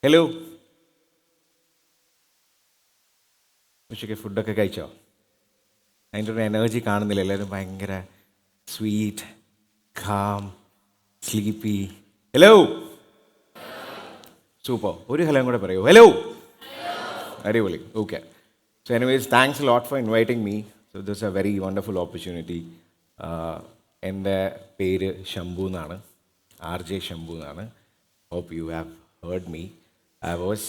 Hello, ഉച്ചയ്ക്ക് ഫുഡൊക്കെ കഴിച്ചോ? അതിൻ്റെ ഒരു എനർജി കാണുന്നില്ല. എല്ലാവരും ഭയങ്കര sweet, calm, sleepy. Hello, super. ഒരു ഹലോ കൂടെ പറയൂ. ഹലോ, അടിപൊളി. Okay. So anyways, thanks lot for inviting me. So this a very wonderful opportunity. എൻ്റെ പേര് ശംഭു എന്നാണ്, RJ ശംഭു എന്നാണ്. Hope you have heard me. I was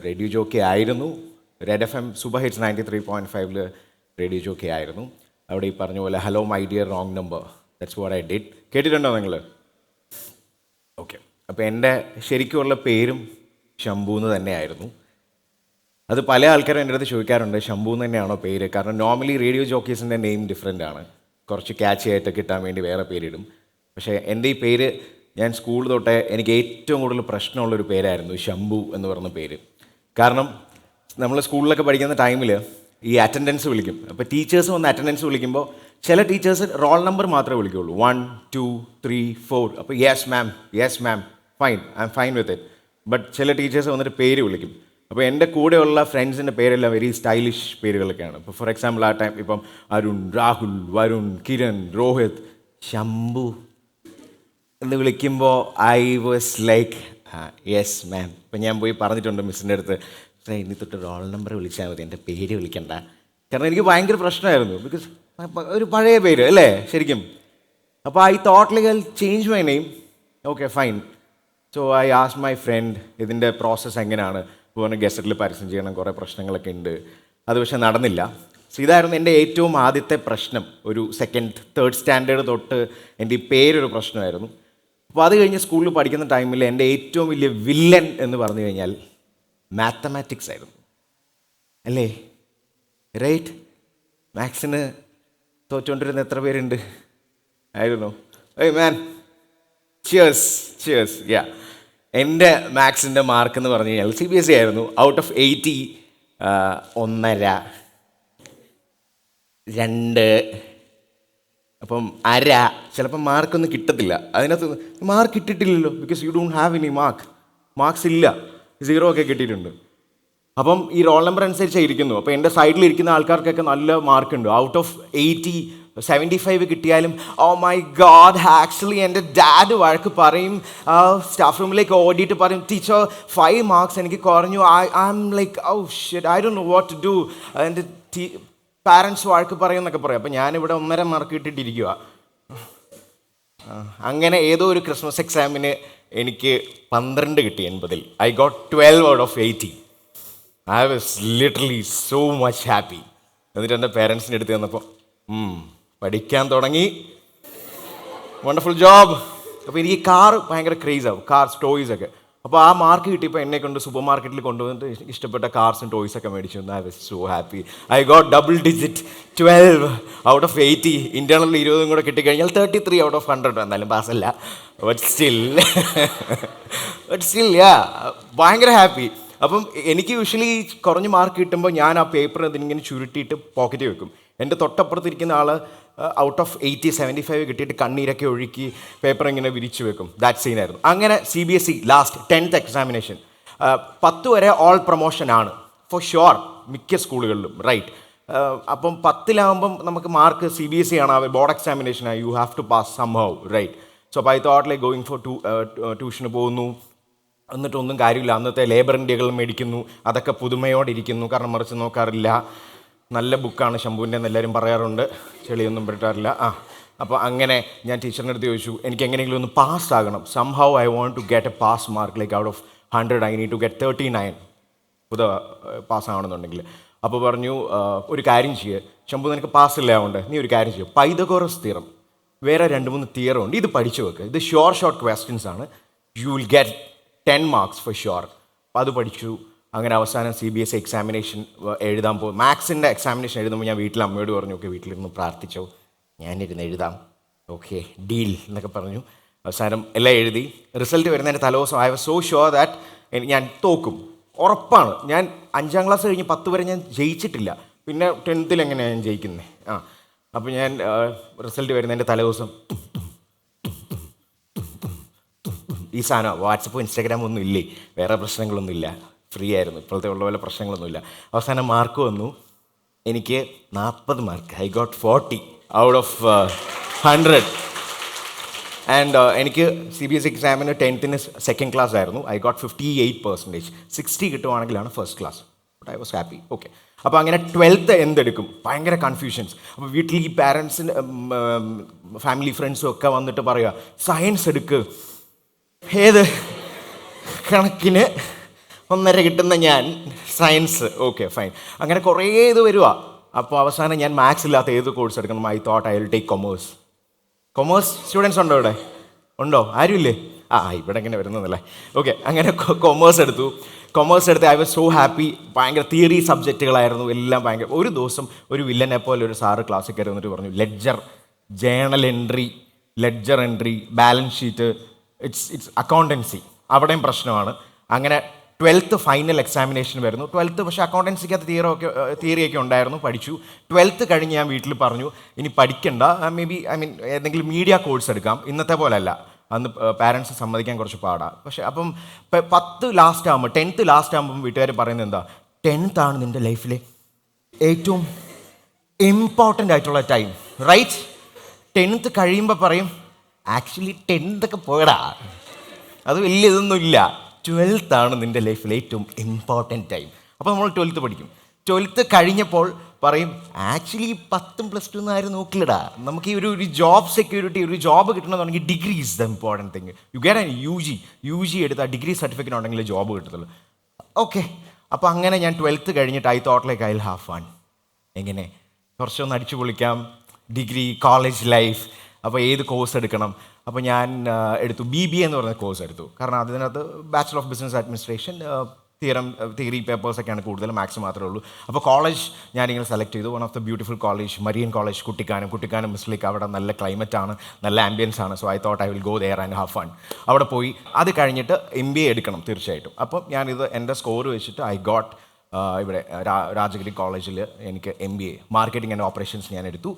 radio jockey ആയിരുന്നു. Red FM super hits 93.5 radio jockey ആയിരുന്നു. അവിടെ ഈ പറഞ്ഞ പോലെ hello my dear wrong number, that's what I did. കേട്ടിട്ടുണ്ടോ നിങ്ങൾ? ഓക്കെ. അപ്പോൾ എൻ്റെ ശരിക്കുമുള്ള പേരും ശംഭു എന്ന് തന്നെയായിരുന്നു. അത് പല ആൾക്കാരും എൻ്റെ അടുത്ത് ചോദിക്കാറുണ്ട്, ശംഭു എന്ന് തന്നെയാണോ പേര്? കാരണം നോർമലി റേഡിയോ ജോക്കീസിൻ്റെ നെയിം ഡിഫറെൻ്റ് ആണ്. കുറച്ച് ക്യാച്ചി ആയിട്ട് കിട്ടാൻ വേണ്ടി വേറെ പേരിടും. പക്ഷേ എൻ്റെ ഈ പേര്, ഞാൻ സ്കൂൾ തൊട്ടേ എനിക്ക് ഏറ്റവും കൂടുതൽ പ്രശ്നമുള്ളൊരു പേരായിരുന്നു ശംഭു എന്ന് പറഞ്ഞ പേര്. കാരണം നമ്മൾ സ്കൂളിലൊക്കെ പഠിക്കുന്ന ടൈമിൽ ഈ അറ്റൻഡൻസ് വിളിക്കും. അപ്പോൾ ടീച്ചേഴ്സ് വന്ന് അറ്റൻഡൻസ് വിളിക്കുമ്പോൾ ചില ടീച്ചേഴ്സ് റോൾ നമ്പർ മാത്രമേ വിളിക്കുകയുള്ളൂ, 1 2 3 4. അപ്പോൾ yes ma'am, fine, I am fine with it. But ചില ടീച്ചേഴ്സ് വന്നിട്ട് പേര് വിളിക്കും. അപ്പോൾ എൻ്റെ കൂടെയുള്ള ഫ്രണ്ട്സിൻ്റെ പേരെല്ലാം വെരി സ്റ്റൈലിഷ് പേരുകളൊക്കെയാണ്. ഇപ്പോൾ ഫോർ എക്സാമ്പിൾ ആ ടൈം ഇപ്പം അരുൺ, രാഹുൽ, വരുൺ, കിരൺ, രോഹിത്, ശംഭു എന്ന് വിളിക്കുമ്പോൾ I was like yes ma'am. ഇപ്പം ഞാൻ പോയി പറഞ്ഞിട്ടുണ്ട് മിസ്സിൻ്റെ അടുത്ത്, ഇനി തൊട്ട് റോൾ നമ്പർ വിളിച്ചാൽ മതി, എൻ്റെ പേര് വിളിക്കണ്ട. കാരണം എനിക്ക് ഭയങ്കര പ്രശ്നമായിരുന്നു. ബിക്കോസ് ഒരു പഴയ പേര് അല്ലേ ശരിക്കും. അപ്പോൾ I thought like I change my name. Okay fine. So I ask my friend ഇതിൻ്റെ പ്രോസസ്സ് എങ്ങനെയാണ്. ഇപ്പോൾ ഗസറ്റിൽ പരസ്യം ചെയ്യണം, കുറേ പ്രശ്നങ്ങളൊക്കെ ഉണ്ട്. അത് പക്ഷേ നടന്നില്ല. സോ ഇതായിരുന്നു എൻ്റെ ഏറ്റവും ആദ്യത്തെ പ്രശ്നം. ഒരു സെക്കൻഡ് തേർഡ് സ്റ്റാൻഡേർഡ് തൊട്ട് എൻ്റെ ഈ പേരൊരു പ്രശ്നമായിരുന്നു. അപ്പോൾ അത് കഴിഞ്ഞ് സ്കൂളിൽ പഠിക്കുന്ന ടൈമിൽ എൻ്റെ ഏറ്റവും വലിയ വില്ലൻ എന്ന് പറഞ്ഞു കഴിഞ്ഞാൽ മാത്തമാറ്റിക്സ് ആയിരുന്നു. അല്ലേ? റൈറ്റ്? മാത്സിന് തോറ്റുകൊണ്ടിരുന്ന എത്ര പേരുണ്ട്? ആയിരുന്നു. ഏയ് മാൻ, ചിയേഴ്സ്. യാ, എൻ്റെ മാത്സിൻ്റെ മാർക്ക് എന്ന് പറഞ്ഞു കഴിഞ്ഞാൽ CBSE ആയിരുന്നു. ഔട്ട് ഓഫ് 80 1.5, 2, അപ്പം അര. ചിലപ്പം മാർക്കൊന്നും കിട്ടത്തില്ല. അതിനകത്ത് മാർക്ക് കിട്ടിയിട്ടില്ലല്ലോ, because you don't have any marks ഇല്ല. 0 ഒക്കെ കിട്ടിയിട്ടുണ്ട്. അപ്പം ഈ റോൾ നമ്പർ അനുസരിച്ചായിരിക്കുന്നു. അപ്പോൾ എൻ്റെ സൈഡിലിരിക്കുന്ന ആൾക്കാർക്കൊക്കെ നല്ല മാർക്കുണ്ട്. ഔട്ട് ഓഫ് 80 75 കിട്ടിയാലും ഓ മൈ ഗോഡ്, ആക്ച്വലി എൻ്റെ ഡാഡ് വഴക്ക് പറയും. സ്റ്റാഫ് റൂമിലേക്ക് ഓടിയിട്ട് പറയും, ടീച്ചർ 5 മാർക്സ് എനിക്ക് കുറഞ്ഞു. I am like oh shit, I don't know what to do. എൻ്റെ പാരൻസ് വഴക്ക് പറയും എന്നൊക്കെ പറയും. അപ്പോൾ ഞാനിവിടെ 1.5 മാർക്ക് കിട്ടിയിട്ടിരിക്കുക. അങ്ങനെ ഏതോ ഒരു ക്രിസ്മസ് എക്സാമിന് എനിക്ക് 12 കിട്ടി 80-ൽ. I got 12 out of 80. I was literally so much happy. എന്നിട്ട് എൻ്റെ പേരൻസിൻ്റെ അടുത്ത് ചെന്നപ്പോൾ പഠിക്കാൻ തുടങ്ങി, വണ്ടർഫുൾ ജോബ്. അപ്പോൾ എനിക്ക് കാർ ഭയങ്കര ക്രേസാവും, കാർ ടോയ്സൊക്കെ. അപ്പോൾ ആ മാർക്ക് കിട്ടിയപ്പോൾ എന്നെ കൊണ്ട് സൂപ്പർ മാർക്കറ്റിൽ കൊണ്ടുവന്നിട്ട് ഇഷ്ടപ്പെട്ട കാർസും ടോയ്സൊക്കെ മേടിച്ചു തന്നു. I was so happy. I got double digit 12 out of 80. Internal 20 കൂടെ കിട്ടിക്കഴിഞ്ഞാൽ 33 ഔട്ട് ഓഫ് 100. എന്നാലും പാസ്സല്ല, ബട്ട് സ്റ്റിൽ യാ, ഭയങ്കര ഹാപ്പി. അപ്പം എനിക്ക് യൂഷ്വലി കുറഞ്ഞ മാർക്ക് കിട്ടുമ്പോൾ ഞാൻ ആ പേപ്പർ അതിനിങ്ങനെ ചുരുട്ടിയിട്ട് പോക്കറ്റിൽ വെക്കും. എൻ്റെ തൊട്ടപ്പുറത്തിരിക്കുന്ന ആൾ ഔട്ട് ഓഫ് 80 75 കിട്ടിയിട്ട് കണ്ണീരൊക്കെ ഒഴുക്കി പേപ്പർ ഇങ്ങനെ വിരിച്ചു വെക്കും. ദാറ്റ് സീനായിരുന്നു. അങ്ങനെ CBSE ലാസ്റ്റ് 10th എക്സാമിനേഷൻ 10 വരെ ഓൾ പ്രൊമോഷനാണ് ഫോർ ഷുവർ മിക്ക സ്കൂളുകളിലും, റൈറ്റ്? അപ്പം 10-ലാകുമ്പം നമുക്ക് മാർക്ക് CBSE ആണ്, ബോർഡ് എക്സാമിനേഷനാണ്, you have to pass somehow, right? So അപ്പോൾ I thought like going for ട്യൂഷന് പോകുന്നു. എന്നിട്ടൊന്നും കാര്യമില്ല. അന്നത്തെ ലേബർ ഇന്ത്യകൾ മേടിക്കുന്നു, അതൊക്കെ പുതുമയോടിരിക്കുന്നു, കാരണം മറിച്ച് നോക്കാറില്ല. നല്ല ബുക്കാണ് ശംഭുവിൻ്റെ എന്ന് എല്ലാവരും പറയാറുണ്ട്, ചെളിയൊന്നും പെട്ടാറില്ല. അപ്പോൾ അങ്ങനെ ഞാൻ ടീച്ചറിൻ്റെ അടുത്ത് ചോദിച്ചു, എനിക്ക് എങ്ങനെയെങ്കിലും ഒന്ന് പാസ്സാകണം. Somehow I want to get a pass mark, like out of 100 I need to get 39 പാസ്സാകണമെന്നുണ്ടെങ്കിൽ. അപ്പോൾ പറഞ്ഞു, ഒരു കാര്യം ചെയ്യുക ശംഭു, നിനക്ക് പാസ്സില്ല ആവുണ്ട്, നീ ഒരു കാര്യം ചെയ്യുക, പൈതഗോറസ് തിയറം, വേറെ 2-3 തിയറം ഉണ്ട്, ഇത് പഠിച്ചു വെക്കുക. ഇത് ഷോർട്ട് ക്വസ്റ്റ്യൻസ് ആണ്, you will get 10 marks for sure. അപ്പോൾ അത് പഠിച്ചു. അങ്ങനെ അവസാനം CBSE എക്സാമിനേഷൻ എഴുതാൻ പോകും. മാത്സിൻ്റെ എക്സാമിനേഷൻ എഴുതുമ്പോൾ ഞാൻ വീട്ടിൽ അമ്മയോട് പറഞ്ഞു, ഓക്കെ വീട്ടിലിരുന്ന് പ്രാർത്ഥിച്ചോ, ഞാനിരുന്ന് എഴുതാം, ഓക്കെ ഡീൽ എന്നൊക്കെ പറഞ്ഞു. അവസാനം എല്ലാം എഴുതി. റിസൾട്ട് വരുന്നതിൻ്റെ തലേദിവസം I was so sure that ഞാൻ തോക്കും, ഉറപ്പാണ്. ഞാൻ 5ാം ക്ലാസ് കഴിഞ്ഞ് 10 വരെ ഞാൻ ജയിച്ചിട്ടില്ല, പിന്നെ 10th എങ്ങനെയാണ് ഞാൻ ജയിക്കുന്നത്? അപ്പോൾ ഞാൻ റിസൾട്ട് വരുന്നതിൻ്റെ തലേദിവസം ഈ സാധനം വാട്സപ്പും ഇൻസ്റ്റാഗ്രാമും ഒന്നും ഇല്ലേ, വേറെ പ്രശ്നങ്ങളൊന്നുമില്ല, ഫ്രീ ആയിരുന്നു, ഇപ്പോഴത്തെ ഉള്ള പോലെ പ്രശ്നങ്ങളൊന്നുമില്ല. അവസാനം മാർക്ക് വന്നു, എനിക്ക് 40 mark. I got 40 out of 100. And എനിക്ക് CBSE എക്സാമിന് 10th സെക്കൻഡ് ക്ലാസ് ആയിരുന്നു. ഐ ഗോട്ട് 58%. 60 കിട്ടുവാണെങ്കിലാണ് first class. But I was happy. Okay. അപ്പോൾ അങ്ങനെ 12th എന്തെടുക്കും, ഭയങ്കര കൺഫ്യൂഷൻസ്. അപ്പോൾ വീട്ടിൽ ഈ പാരൻസിന് ഫാമിലി ഫ്രണ്ട്സും ഒക്കെ വന്നിട്ട് പറയുക, സയൻസ് എടുക്ക്. ഏത് കണക്കിന് 1.5 കിട്ടുന്ന ഞാൻ സയൻസ്, ഓക്കെ ഫൈൻ. അങ്ങനെ കുറേ ഇത് വരുക. അപ്പോൾ അവസാനം ഞാൻ മാത്സ് ഇല്ലാത്ത ഏത് കോഴ്സ് എടുക്കണം? I thought I will take commerce. Commerce students ഉണ്ടോ ഇവിടെ? ഉണ്ടോ? ആരുമില്ലേ? ഇവിടെ ഇങ്ങനെ വരുന്നതല്ലേ. ഓക്കെ, അങ്ങനെ കൊമേഴ്സ് എടുത്തു. I was so happy. ഭയങ്കര തിയറി സബ്ജക്റ്റുകളായിരുന്നു എല്ലാം. ഭയങ്കര. ഒരു ദിവസം ഒരു വില്ലനെ പോലെ ഒരു സാറ് ക്ലാസ്സിൽ കയറി വന്നിട്ട് പറഞ്ഞു, journal entry, balance sheet, it's accountancy. അവിടെയും പ്രശ്നമാണ്. അങ്ങനെ 12th ഫൈനൽ എക്സാമിനേഷൻ വരുന്നു. 12th പക്ഷേ അക്കൗണ്ടൻസിക്കകത്ത് തിയറിയൊക്കെ ഉണ്ടായിരുന്നു, പഠിച്ചു. 12th കഴിഞ്ഞ് ഞാൻ വീട്ടിൽ പറഞ്ഞു, ഇനി പഠിക്കണ്ട, ഏതെങ്കിലും മീഡിയ കോഴ്സ് എടുക്കാം. ഇന്നത്തെ പോലെ അല്ല, അന്ന് പാരൻസ് സമ്മതിക്കാൻ കുറച്ച് പാടാണ്. പക്ഷേ അപ്പം 10th ലാസ്റ്റ് ആകുമ്പോൾ, 10th ലാസ്റ്റ് ആകുമ്പം വീട്ടുകാർ പറയുന്നത് എന്താ, 10th ആണ് നിൻ്റെ ലൈഫിലെ ഏറ്റവും ഇമ്പോർട്ടൻ്റ് ആയിട്ടുള്ള ടൈം, റൈറ്റ്? 10th കഴിയുമ്പോൾ പറയും, ആക്ച്വലി 10th ഒക്കെ പോയടാ, അത് വലിയ ഇതൊന്നും ഇല്ല, 12th ആണ് നിൻ്റെ ലൈഫിൽ ഏറ്റവും ഇമ്പോർട്ടൻറ്റ് ടൈം. അപ്പോൾ നമ്മൾ 12th പഠിക്കും. 12th കഴിഞ്ഞപ്പോൾ പറയും, ആക്ച്വലി 10th + 2 ഒന്നും ആരും നോക്കില്ലടാ, നമുക്ക് ഈ ഒരു ജോബ് സെക്യൂരിറ്റി, ഒരു ജോബ് കിട്ടണമെന്നുണ്ടെങ്കിൽ degree is the important thing. You get an U G എടുത്താൽ ഡിഗ്രി സർട്ടിഫിക്കറ്റ് ഉണ്ടെങ്കിൽ ജോബ് കിട്ടത്തുള്ളൂ. ഓക്കെ. അപ്പോൾ അങ്ങനെ ഞാൻ 12th കഴിഞ്ഞിട്ട് I thought like I will have fun. എങ്ങനെ കുറച്ചൊന്ന് അടിച്ചു പൊളിക്കാം, ഡിഗ്രി, കോളേജ് ലൈഫ്. അപ്പോൾ ഏത് കോഴ്സ് എടുക്കണം? അപ്പോൾ ഞാൻ എടുത്തു BBA എന്ന് പറയുന്ന കോഴ്സ് എടുത്തു. കാരണം അതിനകത്ത് bachelor of business administration, theory പേപ്പേഴ്സൊക്കെയാണ് കൂടുതൽ, മാത്സ് മാത്രമേ ഉള്ളൂ. അപ്പോൾ കോളേജ് ഞാനിങ്ങനെ സെലക്ട് ചെയ്തു. One of the beautiful college, Marian college, Kuttikkanam മിസ്ലിക്ക്. അവിടെ നല്ല ക്ലൈമറ്റാണ്, നല്ല ആംബിയൻസ് ആണ്. So I thought I will go there and have fun. അവിടെ പോയി അത് കഴിഞ്ഞിട്ട് MBA എടുക്കണം തീർച്ചയായിട്ടും. അപ്പം ഞാനിത് എൻ്റെ സ്കോർ വെച്ചിട്ട് ഐ ഗോട്ട് ഇവിടെ രാജഗിരി കോളേജിൽ എനിക്ക് MBA മാർക്കറ്റിംഗ് ആൻഡ് ഓപ്പറേഷൻസ് ഞാൻ എടുത്തു.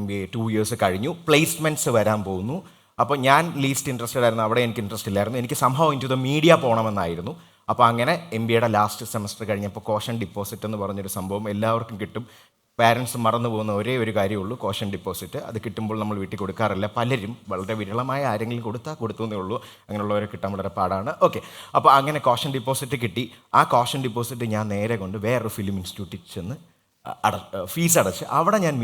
MBA 2 years കഴിഞ്ഞു. പ്ലേസ്മെൻറ്റ്സ് വരാൻ പോകുന്നു. അപ്പോൾ ഞാൻ ലീസ്റ്റ് ഇൻട്രസ്റ്റഡ് ആയിരുന്നു, അവിടെ എനിക്ക് ഇൻട്രസ്റ്റ് ഇല്ലായിരുന്നു. എനിക്ക് സംഭവം ഇൻ ടു ദ മീഡിയ പോകണമെന്നായിരുന്നു. അപ്പോൾ അങ്ങനെ MBAയുടെ ലാസ്റ്റ് സെമസ്റ്റർ കഴിഞ്ഞപ്പോൾ കോഷൻ ഡിപ്പോസിറ്റ് എന്ന് പറഞ്ഞൊരു സംഭവം എല്ലാവർക്കും കിട്ടും. പാരൻസ് മറന്നു പോകുന്ന ഒരേ ഒരു കാര്യമുള്ളൂ, കോഷൻ ഡിപ്പോസിറ്റ്. അത് കിട്ടുമ്പോൾ നമ്മൾ വീട്ടിൽ കൊടുക്കാറില്ല. പലരും, വളരെ വിരളമായ ആരെങ്കിലും കൊടുത്തേ ഉള്ളൂ. അങ്ങനെയുള്ളവരെ കിട്ടാൻ വളരെ പാടാണ്. ഓക്കെ. അപ്പോൾ അങ്ങനെ കോഷൻ ഡിപ്പോസിറ്റ് കിട്ടി. ആ കോഷൻ ഡിപ്പോസിറ്റ് ഞാൻ നേരെ കൊണ്ട് വേറൊരു ഫിലിം ഇൻസ്റ്റിറ്റ്യൂട്ടിൽ ചെന്ന് ഫീസ് അടച്ച് അവിടെ ഞാൻ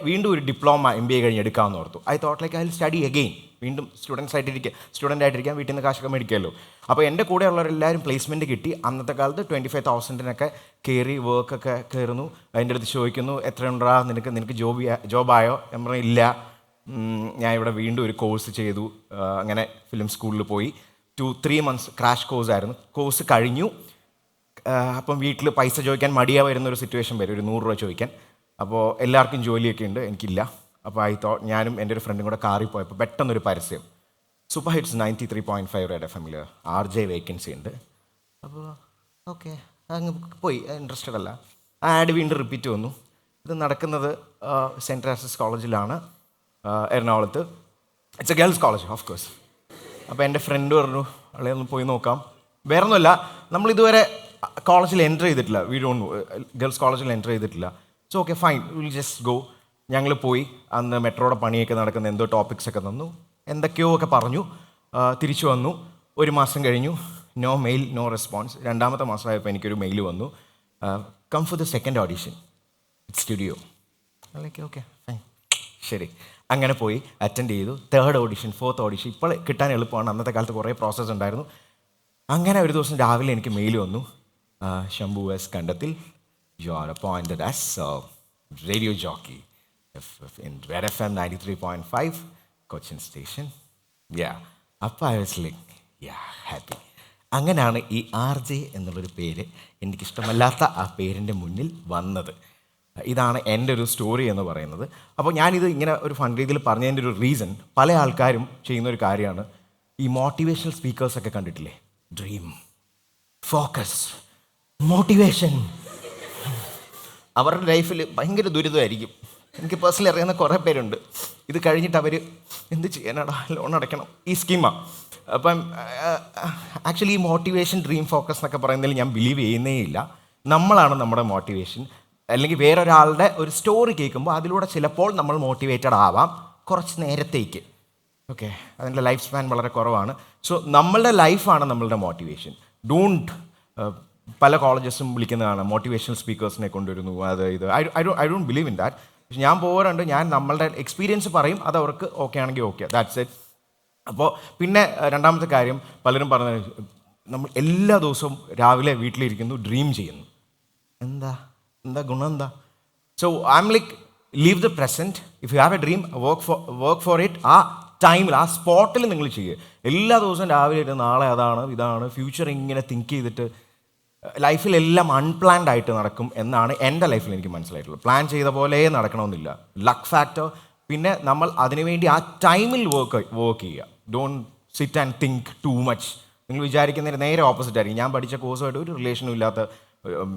വീണ്ടും ഒരു ഡിപ്ലോമ MBA കഴിഞ്ഞ് എടുക്കാമെന്ന് ഓർത്തു. I thought like I will study again. വീണ്ടും സ്റ്റുഡൻ്റ് ആയിട്ടിരിക്കാൻ വീട്ടിൽ നിന്ന് കാശൊക്കെ മേടിക്കുമല്ലോ. അപ്പോൾ എൻ്റെ കൂടെ ഉള്ളവരെല്ലാവരും പ്ലേസ്മെൻറ്റ് കിട്ടി. അന്നത്തെ കാലത്ത് 25,000-നൊക്കെ കയറി വർക്കൊക്കെ കയറുന്നു. അതിൻ്റെ അടുത്ത് ചോദിക്കുന്നു, എത്രയുണ്ടാ നിനക്ക് ജോബായോ? ഞാൻ പറഞ്ഞു ഇല്ല. ഞാൻ ഇവിടെ വീണ്ടും ഒരു കോഴ്സ് ചെയ്തു. അങ്ങനെ ഫിലിം സ്കൂളിൽ പോയി. 2-3 months ക്രാഷ് കോഴ്സായിരുന്നു. കോഴ്സ് കഴിഞ്ഞു. അപ്പം വീട്ടിൽ പൈസ ചോദിക്കാൻ മടിയാ വരുന്നൊരു സിറ്റുവേഷൻ വരും, ഒരു 100 രൂപ ചോദിക്കാൻ. അപ്പോൾ എല്ലാവർക്കും ജോലിയൊക്കെ ഉണ്ട്, എനിക്കില്ല. അപ്പോൾ ഞാനും എൻ്റെ ഒരു ഫ്രണ്ടും കൂടെ കാറിൽ പോയപ്പോൾ പെട്ടെന്നൊരു പരസ്യം, സൂപ്പർ ഹിറ്റ്സ് 93.5 റെഡ് FM-ൽ RJ വേക്കൻസി ഉണ്ട്. അപ്പോൾ ഓക്കെ, അങ്ങ് പോയി, ഇൻട്രസ്റ്റഡ് അല്ല. ആഡ് വീണ്ടും റിപ്പീറ്റ് വന്നു. ഇത് നടക്കുന്നത് സെൻറ്റ് ആസസ് കോളേജിലാണ്, എറണാകുളത്ത്. It's A girls college of course. അപ്പോൾ എൻ്റെ ഫ്രണ്ട് പറഞ്ഞു, അവളെ ഒന്ന് പോയി നോക്കാം. വേറെ ഒന്നുമല്ല, നമ്മളിതുവരെ കോളേജിൽ എൻ്റർ ചെയ്തിട്ടില്ല, ഗേൾസ് കോളേജിൽ എൻ്റർ ചെയ്തിട്ടില്ല. So okay fine, will just go. ഞങ്ങൾ പോയി. അന്ന് മെട്രോയുടെ പണിയൊക്കെ നടക്കുന്ന എന്തോ ടോപ്പിക്സ് ഒക്കെ തന്നു, എന്തൊക്കെയോ ഒക്കെ പറഞ്ഞു. തിരിച്ചു വന്നു. 1 മാസം കഴിഞ്ഞു, നോ മെയിൽ, നോ റെസ്പോൺസ്. 2ാമത്തെ മാസമായപ്പോൾ എനിക്കൊരു മെയിൽ വന്നു, come for the second audition, studio. Like okay fine, ശരി. അങ്ങനെ പോയി അറ്റൻഡ് ചെയ്തു. 3rd audition, 4th audition. ഇപ്പോൾ കിട്ടാൻ എളുപ്പമാണ്, അന്നത്തെ കാലത്ത് കുറേ പ്രോസസ്സ് ഉണ്ടായിരുന്നു. അങ്ങനെ ഒരു ദിവസം രാവിലെ എനിക്ക് മെയിൽ വന്നു, Shambhu S Kandathil, you are appointed as radio jockey in Red FM 93.5 Cochin station. Yeah. അപ്പോൾ I was like, yeah, happy. അങ്ങനെയാണ് ഈ RJ എന്നുള്ളൊരു പേര്, എനിക്കിഷ്ടമല്ലാത്ത ആ പേരിൻ്റെ മുന്നിൽ വന്നത്. ഇതാണ് എൻ്റെ ഒരു സ്റ്റോറി എന്ന് പറയുന്നത്. അപ്പോൾ ഞാനിത് ഇങ്ങനെ ഒരു ഫൺ രീതിയിൽ പറഞ്ഞതിൻ്റെ ഒരു റീസൺ, പല ആൾക്കാരും ചെയ്യുന്നൊരു കാര്യമാണ്, ഈ മോട്ടിവേഷണൽ സ്പീക്കേഴ്സൊക്കെ കണ്ടിട്ടില്ലേ, ഡ്രീം, ഫോക്കസ്, മോട്ടിവേഷൻ. അവരുടെ ലൈഫിൽ ഭയങ്കര ദുരിതമായിരിക്കും. എനിക്ക് പേഴ്സണലി അറിയുന്ന കുറേ പേരുണ്ട്. ഇത് കഴിഞ്ഞിട്ട് അവർ എന്ത് ചെയ്യാനാടാ, ലോൺ അടയ്ക്കണം, ഈ സ്കീമാണ്. അപ്പം ആക്ച്വലി ഈ മോട്ടിവേഷൻ, ഡ്രീം ഫോക്കസ് എന്നൊക്കെ പറയുന്നതിൽ ഞാൻ ബിലീവ് ചെയ്യുന്നേ ഇല്ല. നമ്മളാണ് നമ്മുടെ മോട്ടിവേഷൻ. അല്ലെങ്കിൽ വേറൊരാളുടെ ഒരു സ്റ്റോറി കേൾക്കുമ്പോൾ അതിലൂടെ ചിലപ്പോൾ നമ്മൾ മോട്ടിവേറ്റഡ് ആവാം കുറച്ച് നേരത്തേക്ക്. ഓക്കെ, അതിൻ്റെ ലൈഫ് സ്പാൻ വളരെ കുറവാണ്. സോ നമ്മളുടെ ലൈഫാണ് നമ്മളുടെ മോട്ടിവേഷൻ. ഡോണ്ട് പല കോളേജസും വിളിക്കുന്നതാണ് മോട്ടിവേഷണൽ സ്പീക്കേഴ്സിനെ കൊണ്ടുവരുന്നു, അത് ഇത്. I don't believe in that. പക്ഷെ ഞാൻ പോകാറുണ്ട്, ഞാൻ നമ്മളുടെ എക്സ്പീരിയൻസ് പറയും, അത് അവർക്ക് ഓക്കെ ആണെങ്കിൽ ഓക്കെ, ദാറ്റ്സ് ഇറ്റ്. അപ്പോൾ പിന്നെ രണ്ടാമത്തെ കാര്യം, പലരും പറഞ്ഞത് നമ്മൾ എല്ലാ ദിവസവും രാവിലെ വീട്ടിലിരിക്കുന്നു, ഡ്രീം ചെയ്യുന്നു. എന്താ ഗുണം എന്താ? So I M like, leave the present. If you have A dream, work for it. ആ ടൈമിൽ, ആ സ്പോട്ടിൽ നിങ്ങൾ ചെയ്യുക. എല്ലാ ദിവസവും രാവിലെ ഇരുന്ന് നാളെ അതാണ് ഇതാണ് ഫ്യൂച്ചർ ഇങ്ങനെ തിങ്ക് ചെയ്തിട്ട് ലൈഫിലെല്ലാം അൺപ്ലാൻഡ് ആയിട്ട് നടക്കും എന്നാണ് എൻ്റെ ലൈഫിൽ എനിക്ക് മനസ്സിലായിട്ടുള്ളത്. പ്ലാൻ ചെയ്ത പോലെ നടക്കണമെന്നില്ല. Luck factor. പിന്നെ നമ്മൾ അതിനുവേണ്ടി ആ ടൈമിൽ വർക്ക് ചെയ്യുക. Don't sit and think too much. നിങ്ങൾ വിചാരിക്കുന്നതിന് നേരെ ഓപ്പോസിറ്റ് ആയിരിക്കും. ഞാൻ പഠിച്ച കോഴ്സുമായിട്ട് ഒരു റിലേഷനും ഇല്ലാത്ത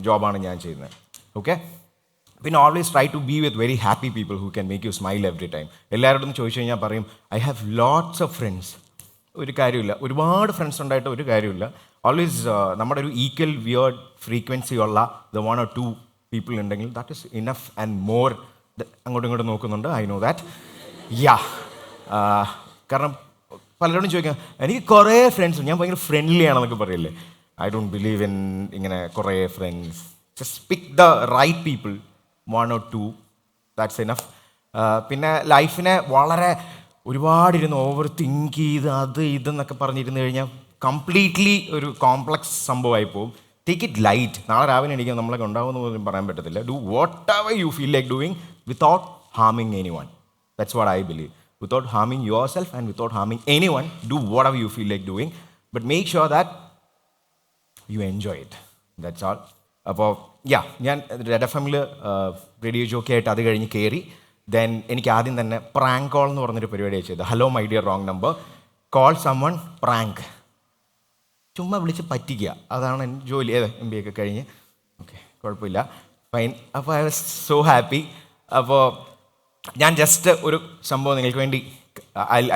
ജോബാണ് ഞാൻ ചെയ്യുന്നത്. ഓക്കെ. പിന്നെ always try to be with very happy people who can make you smile every time. എല്ലാവരോടും ചോദിച്ചു കഴിഞ്ഞാൽ പറയും, I have lots of friends. ഒരു കാര്യമില്ല, ഒരുപാട് ഫ്രണ്ട്സ് ഉണ്ടായിട്ട് ഒരു കാര്യമില്ല. ഓൾവേസ് നമ്മുടെ ഒരു ഈക്വൽ വിയേർഡ് ഫ്രീക്വൻസി ഉള്ള ദ 1 or 2 പീപ്പിൾ ഉണ്ടെങ്കിൽ that is enough and more. അങ്ങോട്ടും ഇങ്ങോട്ടും നോക്കുന്നുണ്ട്, ഐ നോ ദാറ്റ്. യാ, കാരണം പലരോടും ചോദിക്കാം, എനിക്ക് കുറേ ഫ്രണ്ട്സ്, ഞാൻ ഭയങ്കര ഫ്രണ്ട്ലി ആണെന്നൊക്കെ പറയില്ലേ. ഐ ഡോണ്ട് ബിലീവ് ഇൻ ഇങ്ങനെ കുറേ friends. Just pick the right people, 1 or 2, that's enough. പിന്നെ ലൈഫിനെ വളരെ ഒരുപാടിരുന്ന് ഓവർ തിങ്ക് ചെയ്ത് അത് ഇതെന്നൊക്കെ പറഞ്ഞിരുന്നു കഴിഞ്ഞാൽ കംപ്ലീറ്റ്ലി ഒരു കോംപ്ലക്സ് സംഭവമായി പോകും. Take it light. നാളെ രാവിലെ എനിക്ക് നമ്മളൊക്കെ ഉണ്ടാവുമെന്ന് പോലും പറയാൻ പറ്റത്തില്ല. Do whatever you feel like doing without harming anyone. That's what I believe. Without harming yourself and without harming anyone, do whatever you feel like doing, but make sure that you enjoy it. That's all. അപ്പോൾ ഞാൻ red F എമ്മിൽ radio jockey ആയിട്ട് അത് കഴിഞ്ഞ് കയറി. Then എനിക്ക് ആദ്യം തന്നെ പ്രാങ്ക് കോൾ എന്ന് പറഞ്ഞൊരു പരിപാടിയാണ് ചെയ്തത്. Hello my dear wrong number, call summon prank. ചുമ്മാ വിളിച്ച് പറ്റിക്കുക, അതാണ് എൻ്റെ ജോലി. MBA ഒക്കെ കഴിഞ്ഞ്, ഓക്കെ, കുഴപ്പമില്ല, ഫൈൻ. അപ്പോൾ ഐ വാസ് സോ ഹാപ്പി. അപ്പോൾ ഞാൻ ജസ്റ്റ് ഒരു സംഭവം നിങ്ങൾക്ക് വേണ്ടി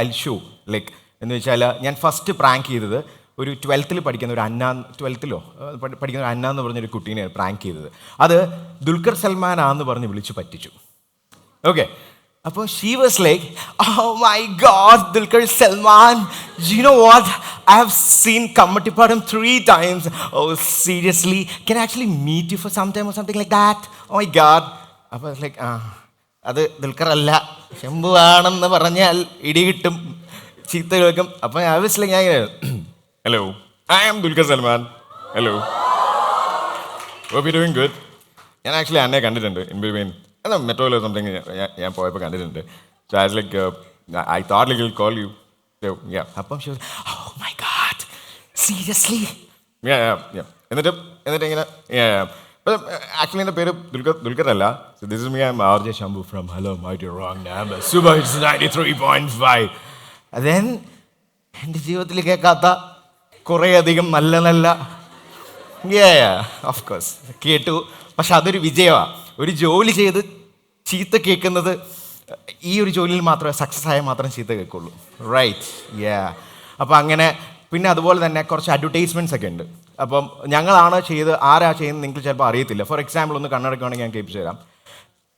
ഐ ഷോ ലൈക്ക് എന്ന് വെച്ചാൽ, ഞാൻ ഫസ്റ്റ് പ്രാങ്ക് ചെയ്തത് ഒരു 12th പഠിക്കുന്ന ഒരു 12th പഠിക്കുന്ന ഒരു അന്ന എന്ന് പറഞ്ഞൊരു കുട്ടീനെയാണ് പ്രാങ്ക് ചെയ്തത്. അത് ദുൽഖർ സൽമാനാന്ന് പറഞ്ഞ് വിളിച്ച് പറ്റിച്ചു. ഓക്കെ. അപ്പോൾ she was like, oh my god, Dulquer Salmaan, you know what, I have seen Kammattipadam 3 times. Oh, seriously? Can I actually meet you for some time or something like that? Oh my God. അപ്പോൾ like, അത് ദുൽഖർ അല്ല, ശംഭു ആണെന്ന് പറഞ്ഞാൽ ഇടി കിട്ടും, ചീത്ത കേൾക്കും. അപ്പോൾ I was like, hello, I am Dulquer Salman. Hello. Hope you're doing good. ഞാൻ ആക്ച്വലി അന്നയെ കണ്ടിട്ടുണ്ട് ഇൻ ബിറ്റ്വീൻ മെട്രോയിലോ സംതിങ്. ഞാൻ പോയപ്പോൾ കണ്ടിട്ടുണ്ട്. So I was like, I thought like I'll call you. So, yeah. അപ്പം she was, oh my God, seriously? Yeah. എന്നിട്ട് ഇങ്ങനെ, actually എൻ്റെ പേര് ദുൽഖർ അല്ല. So this is me, I'm RJ Shambhu from Hello My Dear Wrong Number, Super Hits 93.5. Then എൻ്റെ ജീവിതത്തിൽ കേൾക്കാത്ത കുറേയധികം നല്ല ഓഫ് കോഴ്സ് കേട്ടു. പക്ഷെ അതൊരു വിജയമാണ്. ഒരു ജോലി ചെയ്ത് ചീത്ത കേൾക്കുന്നത് ഈ ഒരു ജോലിയിൽ മാത്രമേ സക്സസ് ആയാൽ മാത്രം ചീത്ത കേൾക്കുള്ളൂ. റൈറ്റ്. അപ്പോൾ അങ്ങനെ. പിന്നെ അതുപോലെ തന്നെ കുറച്ച് അഡ്വർടൈസ്മെൻറ്റ്സ് ഒക്കെ ഉണ്ട്. അപ്പം ഞങ്ങളാണ് ആരാ ചെയ്യുന്നത് നിങ്ങൾക്ക് ചിലപ്പോൾ അറിയത്തില്ല. ഫോർ എക്സാമ്പിൾ ഒന്ന് കണ്ണടക്കുകയാണെങ്കിൽ ഞാൻ കേൾപ്പിച്ചു തരാം.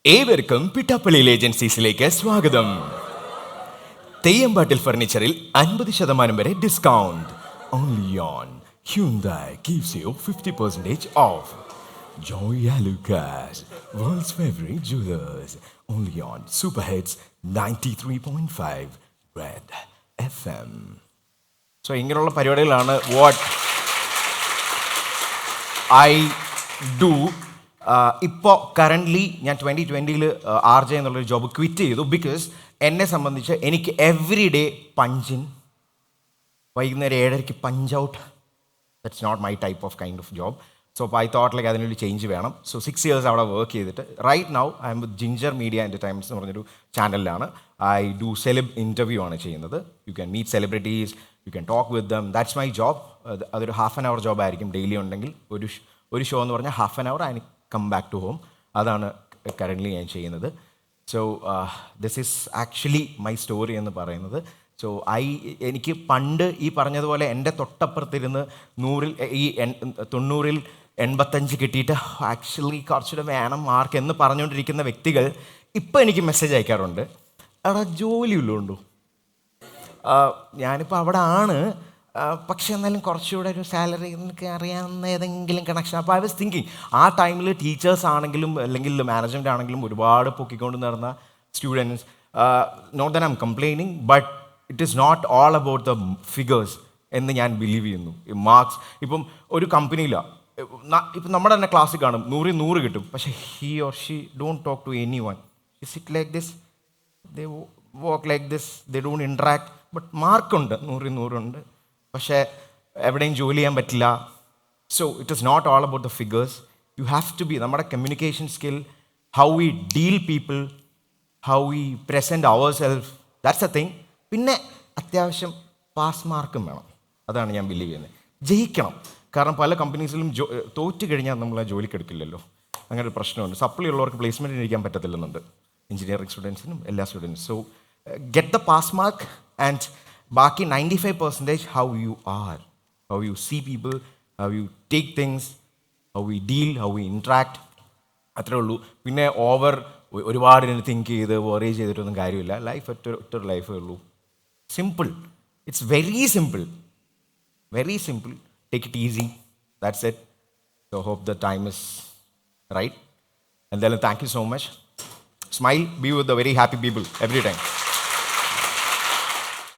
ഏവർക്കും പിട്ടാപ്പള്ളിയിൽ ഏജൻസീസിലേക്ക് സ്വാഗതം. തെയ്യമ്പാട്ടിൽ ഫർണിച്ചറിൽ 50% വരെ discount. Only on Hyundai gives you 50% off. Joya Lucas, world's favorite jewelers. Only on Super Hits 93.5 Red FM. So ഇങ്ങനെയുള്ള പരിപാടികളാണ് വാട്ട് ഐ ഡു. ഇപ്പോൾ കറൻ്റ്ലി ഞാൻ 2020 RJ എന്നുള്ളൊരു ജോബ് ക്വിറ്റ് ചെയ്തു. ബിക്കോസ് എന്നെ സംബന്ധിച്ച് എനിക്ക് എവറി ഡേ പഞ്ചിൻ, വൈകുന്നേരം 7:30 punch out, that's not my type of kind of job. So അപ്പോൾ ഐ തോട്ട് ലൈക്ക് അതിനൊരു ചേഞ്ച് വേണം. സോ 6 years അവിടെ വർക്ക് ചെയ്തിട്ട് right now I'm with Ginger Media Entertainments എന്ന് പറഞ്ഞൊരു ചാനലിലാണ്. ഐ ഡു ഇൻ്റർവ്യൂ ആണ് ചെയ്യുന്നത്. You can meet celebrities, you can talk with them. That's my job. അതൊരു 1/2 an hour ജോബായിരിക്കും ഡെയിലി ഉണ്ടെങ്കിൽ. ഒരു ഷോ എന്ന് പറഞ്ഞാൽ 1/2 an hour I come back to home. അതാണ് കറൻ്റ്ലി ഞാൻ ചെയ്യുന്നത്. So this is actually my story എന്ന് പറയുന്നത്. സോ എനിക്ക് പണ്ട് ഈ പറഞ്ഞതുപോലെ എൻ്റെ തൊട്ടപ്പുറത്തിരുന്ന് 90-ൽ 85 കിട്ടിയിട്ട് ആക്ച്വലി കുറച്ചുകൂടെ വേണം മാർക്ക് എന്ന് പറഞ്ഞുകൊണ്ടിരിക്കുന്ന വ്യക്തികൾ ഇപ്പം എനിക്ക് മെസ്സേജ് അയക്കാറുണ്ട്, എടാ ജോലിയുള്ളതുകൊണ്ടു, ഞാനിപ്പോൾ അവിടെ ആണ്, പക്ഷെ എന്നാലും കുറച്ചുകൂടെ ഒരു സാലറി എനിക്ക് അറിയാവുന്ന ഏതെങ്കിലും കണക്ഷൻ. അപ്പോൾ ഐ വാസ് തിങ്കിങ്, ആ ടൈമിൽ ടീച്ചേഴ്സ് ആണെങ്കിലും അല്ലെങ്കിൽ മാനേജ്മെൻ്റ് ആണെങ്കിലും ഒരുപാട് പൊക്കിക്കൊണ്ട് നടന്ന students, not that I'm complaining, but it is not all about the figures എന്ന് ഞാൻ ബിലീവ് ചെയ്യുന്നു. മാർക്സ് ഇപ്പം ഒരു കമ്പനിയിലാണ്, ഇപ്പം നമ്മുടെ തന്നെ ക്ലാസ്സിൽ കാണും 100 കിട്ടും, പക്ഷേ he or she don't talk to any one, is it like this, they walk like this, they don't interact, but മാർക്കുണ്ട് 100 ഉണ്ട്, പക്ഷേ എവിടെയും ജോലി ചെയ്യാൻ പറ്റില്ല. So it is not all about the figures. You have to be, നമ്മുടെ communication skill, how we deal people, how we present our self, that's a thing. പിന്നെ അത്യാവശ്യം പാസ് മാർക്കും വേണം. അതാണ് ഞാൻ ബിലീവ് ചെയ്യുന്നത്. ജയിക്കണം. കാരണം പല കമ്പനീസിലും തോറ്റ് കഴിഞ്ഞാൽ നമ്മൾ ആ ജോലിക്ക് എടുക്കില്ലല്ലോ. അങ്ങനെ ഒരു പ്രശ്നമുണ്ട്. സപ്ലി ഉള്ളവർക്ക് പ്ലേസ്മെൻറ്റിന് ഇരിക്കാൻ പറ്റത്തില്ലെന്നുണ്ട്, എഞ്ചിനീയറിംഗ് സ്റ്റുഡൻസിനും എല്ലാ സ്റ്റുഡൻസും. So get the pass mark and ബാക്കി 95% how you are, how you see people, how you take things, how we deal, how we interact, അത്രേ ഉള്ളൂ. പിന്നെ ഒരുപാട് തിങ്ക് ചെയ്ത് വറി ചെയ്തിട്ടൊന്നും കാര്യമില്ല. ലൈഫ് ഒറ്റ ലൈഫേ ഉള്ളൂ. Simple, it's very simple, very simple. Take it easy. That's it. So hope the time is right. And then thank you so much. Smile, be with the very happy people every time.